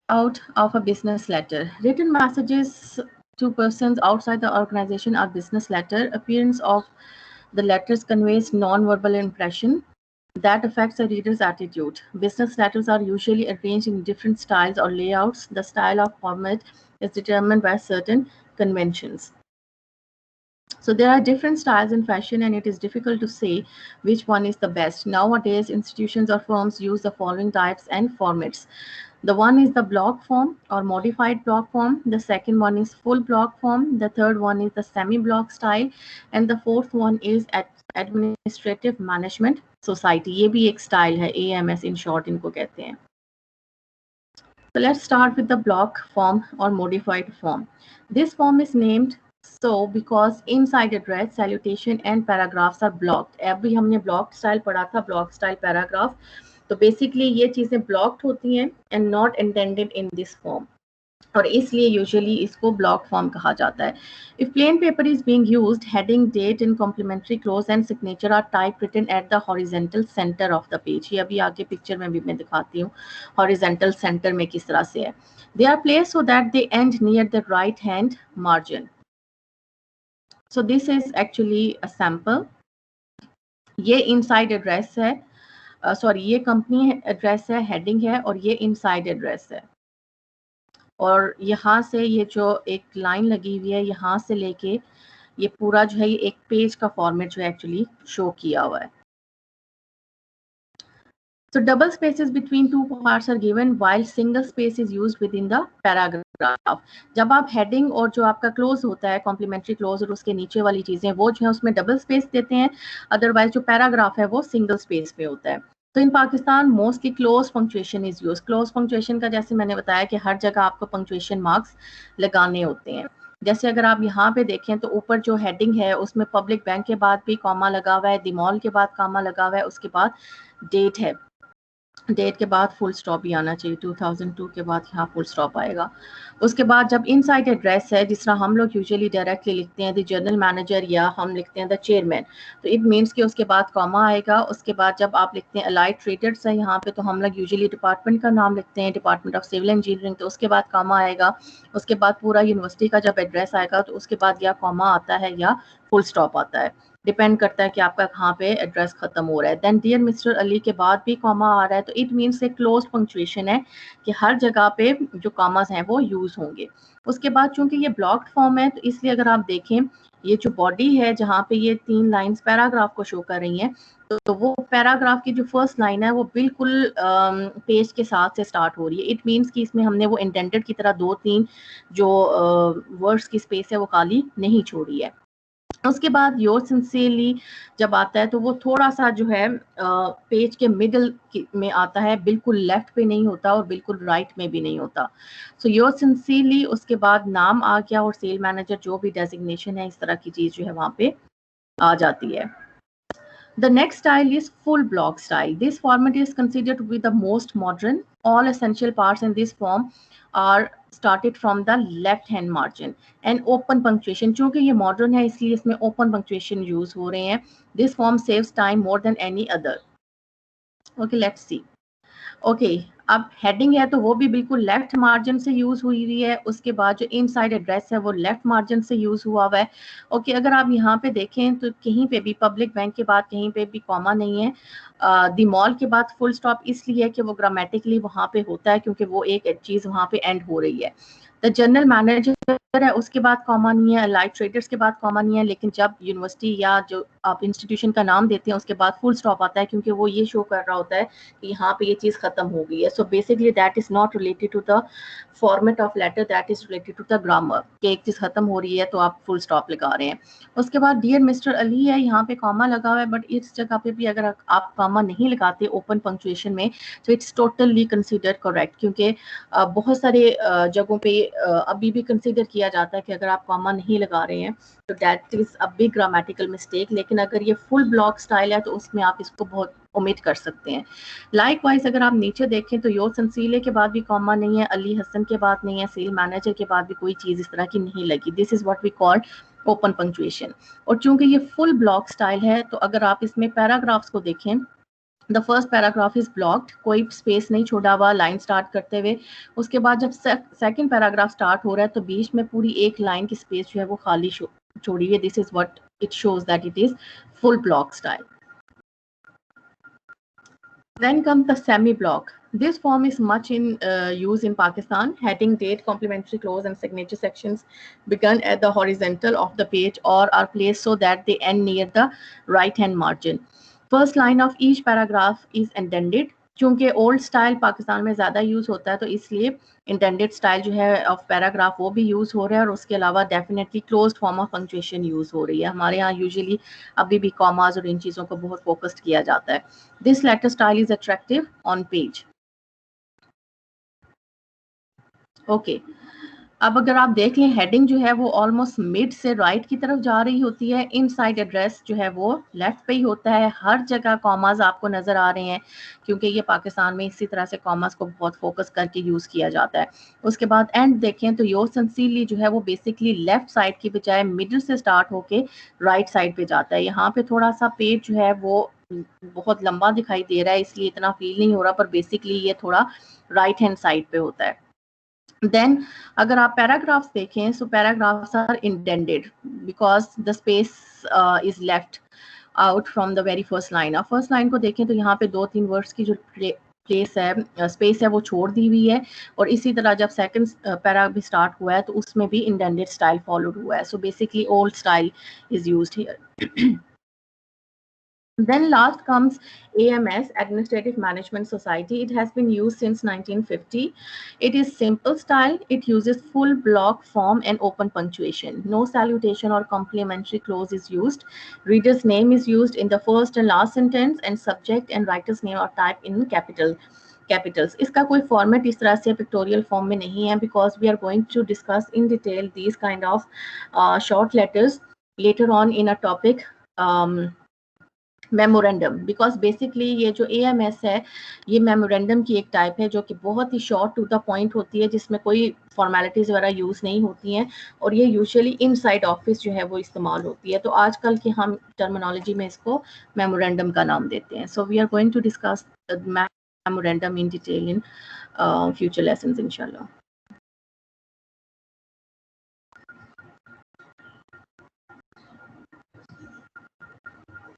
out of a business letter. Written messages to persons outside the organization are business letter. Appearance of the letters conveys non-verbal impression that affects the reader's attitude. Business letters are usually arranged in different styles or layouts. The style of format is determined by certain conventions. So there are different styles in fashion, and it is difficult to say which one is the best. Nowadays, institutions or firms use the following types and formats. The one is the block form or modified block form. The second one is full block form. The third one is the semi-block style. And the fourth one is administrative management society. ये भी एक style है, AMS in short इनको कहते हैं. So let's start with the block form or modified form. This form is named so because inside address, salutation and paragraphs are blocked. अभी हमने block style पढ़ा था, block style paragraph. तो basically ये चीज़ें ब्लॉक्ड होती हैं and not intended in this form, और इसलिए यूजुअली इसको ब्लॉक फॉर्म कहा जाता है. If plain paper is being used, heading, date in complimentary close and signature are type written at the horizontal centre of the page. ये अभी आगे picture में भी मैं दिखाती हूँ हॉरिजेंटल सेंटर में किस तरह से है. They are place so that they end near the right hand margin. So this is actually a sample. ये इनसाइड एड्रेस है, सॉरी ये कंपनी एड्रेस है, हेडिंग है, और ये इनसाइड एड्रेस है. और यहाँ से ये जो एक लाइन लगी हुई है यहाँ से लेके ये पूरा जो है ये एक पेज का फॉर्मेट जो है एक्चुअली शो किया हुआ है. So double spaces between two parts are given while single space is used within the paragraph. जब आप हेडिंग और जो आपका क्लोज होता है कॉम्प्लीमेंट्री क्लोज और उसके नीचे वाली चीजें वो जो है उसमें डबल स्पेस देते हैं, अदरवाइज जो पैराग्राफ है वो सिंगल स्पेस पे होता है. तो in Pakistan mostly close punctuation is use. Close punctuation का जैसे मैंने बताया कि हर जगह आपको पंक्चुएशन मार्क्स लगाने होते हैं. जैसे अगर आप यहाँ पे देखें तो ऊपर जो हेडिंग है उसमें पब्लिक बैंक के बाद भी कॉमा लगा हुआ है, द मॉल के बाद कॉमा लगा हुआ है, उसके बाद डेट है, डेट के बाद फुल स्टॉप भी आना चाहिए, 2002 के बाद यहाँ फुल स्टॉप आएगा. उसके बाद जब इनसाइड एड्रेस है, जिस तरह हम लोग यूजुअली डायरेक्टली लिखते हैं द जनरल मैनेजर या हम लिखते हैं द चेयरमैन, तो इट मीन्स कि उसके बाद कॉमा आएगा. उसके बाद जब आप लिखते हैं अलाइड ट्रेडर्स है यहाँ पे, तो हम लोग यूजुअली डिपार्टमेंट का नाम लिखते हैं, डिपार्टमेंट ऑफ सिविल इंजीनियरिंग, तो उसके बाद कॉमा आएगा. उसके बाद पूरा यूनिवर्सिटी का जब एड्रेस आएगा तो उसके बाद या कॉमा आता है या फुल स्टॉप आता है, डिपेंड करता है कि आपका कहाँ पे एड्रेस खत्म हो रहा है. देन डियर मिस्टर अली के बाद भी कॉमा आ रहा है, तो इट मीन्स एक क्लोज पंक्चुएशन है कि हर जगह पे जो कॉमास हैं वो यूज होंगे. उसके बाद चूंकि ये ब्लॉक्ड फॉर्म है तो इसलिए अगर आप देखें ये जो बॉडी है जहाँ पे ये 3 लाइंस पैराग्राफ को शो कर रही हैं, तो वो पैराग्राफ की जो फर्स्ट लाइन है वो बिल्कुल पेज के साथ से स्टार्ट हो रही है. इट मीन्स कि इसमें हमने वो इंटेंडेड की तरह 2-3 जो वर्ड्स की स्पेस है वो खाली नहीं छोड़ी है. उसके बाद योर सिंसियरली जब आता है तो वो थोड़ा सा जो है पेज के मिडल में आता है, बिल्कुल लेफ्ट पे नहीं होता और बिल्कुल राइट में भी नहीं होता. सो योर सिंसियरली, उसके बाद नाम आ गया और सेल मैनेजर जो भी डेजिग्नेशन है, इस तरह की चीज जो है वहां पे आ जाती है. The next style is full block style. This format is considered to be the most modern. All essential parts in this form are started from the left hand margin and open punctuation. चूंकि ये modern है इसलिए इसमें open punctuation use हो रहे हैं. This form saves time more than any other. Okay, let's see. Okay अब heading है तो वो भी बिल्कुल लेफ्ट मार्जिन से यूज हुई हुई है. उसके बाद जो इनसाइड एड्रेस है वो लेफ्ट मार्जिन से यूज हुआ हुआ है. ओके अगर आप यहाँ पे देखें तो कहीं पे भी पब्लिक बैंक के बाद कहीं पे भी कॉमा नहीं है. द मॉल के बाद फुल स्टॉप इसलिए है कि वो ग्रामेटिकली वहाँ पे होता है क्योंकि वो एक चीज वहाँ पे एंड हो रही है. द जनरल मैनेजर है उसके बाद कॉमा नहीं है, लाइव ट्रेडर्स के बाद कॉमा नहीं है, लेकिन जब यूनिवर्सिटी या जो आप इंस्टीट्यूशन का नाम देते हैं उसके बाद फुल स्टॉप आता है क्योंकि वो ये शो कर रहा होता है कि यहाँ पे ये चीज खत्म हो गई है. So basically that is not related to the format of letter, that is related to the grammar कि एक चीज खत्म हो रही है तो आप फुल स्टॉप लगा रहे हैं. उसके बाद डियर मिस्टर अली है, यहाँ पे कॉमा लगा हुआ है, बट इस जगह पे भी अगर आप कॉमा नहीं लगाते ओपन पंक्चुएशन में तो इट्स टोटली कंसिडर्ड करेक्ट, क्योंकि बहुत सारे जगहों पे अभी भी कंसिडर किया जाता है कि अगर आप कॉमा नहीं लगा रहे हैं तो that is a big grammatical mistake. लेकिन अगर ये फुल ब्लॉक स्टाइल है तो उसमें आप इसको बहुत ओमिट कर सकते हैं. लाइकवाइज अगर आप नीचे देखें तो योर संसीले के बाद भी कॉमा नहीं है, अली हसन के बाद नहीं है, सेल मैनेजर के बाद भी कोई चीज इस तरह की नहीं लगी. This is what we call open punctuation. और चूंकि ये फुल ब्लॉक स्टाइल है तो अगर आप इसमें पैराग्राफ्स को देखें the first paragraph is blocked, कोई स्पेस नहीं छोड़ा हुआ लाइन स्टार्ट करते हुए। उसके बाद जब सेकंड पैराग्राफ स्टार्ट हो रहा है तो बीच में पूरी एक लाइन की स्पेस जो है वो खाली छोड़ी हुई है। This is what it shows that it is full block style. Then comes the semi-block. This form is much in use in Pakistan. Heading, date, complementary clause, and signature sections begun at the horizontal of the page or are placed so that they end near the right-hand margin. First line of each paragraph is indented. क्योंकि old style Pakistan में ज़्यादा use होता है तो इसलिए intended style जो है of paragraph वो भी यूज़ हो रहा है, और उसके अलावा definitely closed form of punctuation use हो रही है। हमारे यहाँ यूजुअली अभी भी कॉमास और इन चीज़ों को बहुत फोकस्ड किया जाता है। This letter style is attractive on page. Okay, अब अगर आप देख लें हेडिंग जो है वो ऑलमोस्ट मिड से राइट की तरफ जा रही होती है, इनसाइड एड्रेस जो है वो लेफ्ट पे ही होता है। हर जगह कॉमास आपको नजर आ रहे हैं क्योंकि ये पाकिस्तान में इसी तरह से कॉमास को बहुत फोकस करके यूज किया जाता है। उसके बाद एंड देखें तो योर सिंसियरली जो है वो बेसिकली लेफ्ट साइड की बजाय मिडिल से स्टार्ट होके राइट साइड पे जाता है। यहाँ पे थोड़ा सा पेज जो है वो बहुत लंबा दिखाई दे रहा है इसलिए इतना फील नहीं हो रहा, पर बेसिकली ये थोड़ा राइट हैंड साइड पे होता है। देन अगर आप पैराग्राफ्स देखें so paragraphs are intended because the space is left out from the very first line. आप फर्स्ट लाइन को देखें तो यहाँ पे 2-3 वर्ड्स की जो प्लेस है स्पेस है वो छोड़ दी हुई है, और इसी तरह जब सेकंड पैरा भी स्टार्ट हुआ है तो उसमें भी इंटेंडेड स्टाइल फॉलोड हुआ है। So basically old style is used here. Then last comes AMS, Administrative Management Society. It has been used since 1950. It is simple style. It uses full block form and open punctuation. No salutation or complementary clause is used. Reader's name is used in the first and last sentence, and subject and writer's name are typed in capitals. इसका कोई format इस तरह से pictorial form में नहीं है because we are going to discuss in detail these kind of short letters later on in a topic memorandum. Because basically ये जो AMS है ये मेमोरेंडम की एक टाइप है जो कि बहुत ही शॉर्ट टू द पॉइंट होती है, जिसमें कोई फॉर्मेलिटीज वगैरह यूज़ नहीं होती हैं, और ये यूजुअली इनसाइड ऑफिस जो है वो इस्तेमाल होती है। तो आजकल की हम टर्मिनोलॉजी में इसको मेमोरेंडम का नाम देते हैं। So we are going to discuss memorandum in detail in future lessons इंशाल्लाह।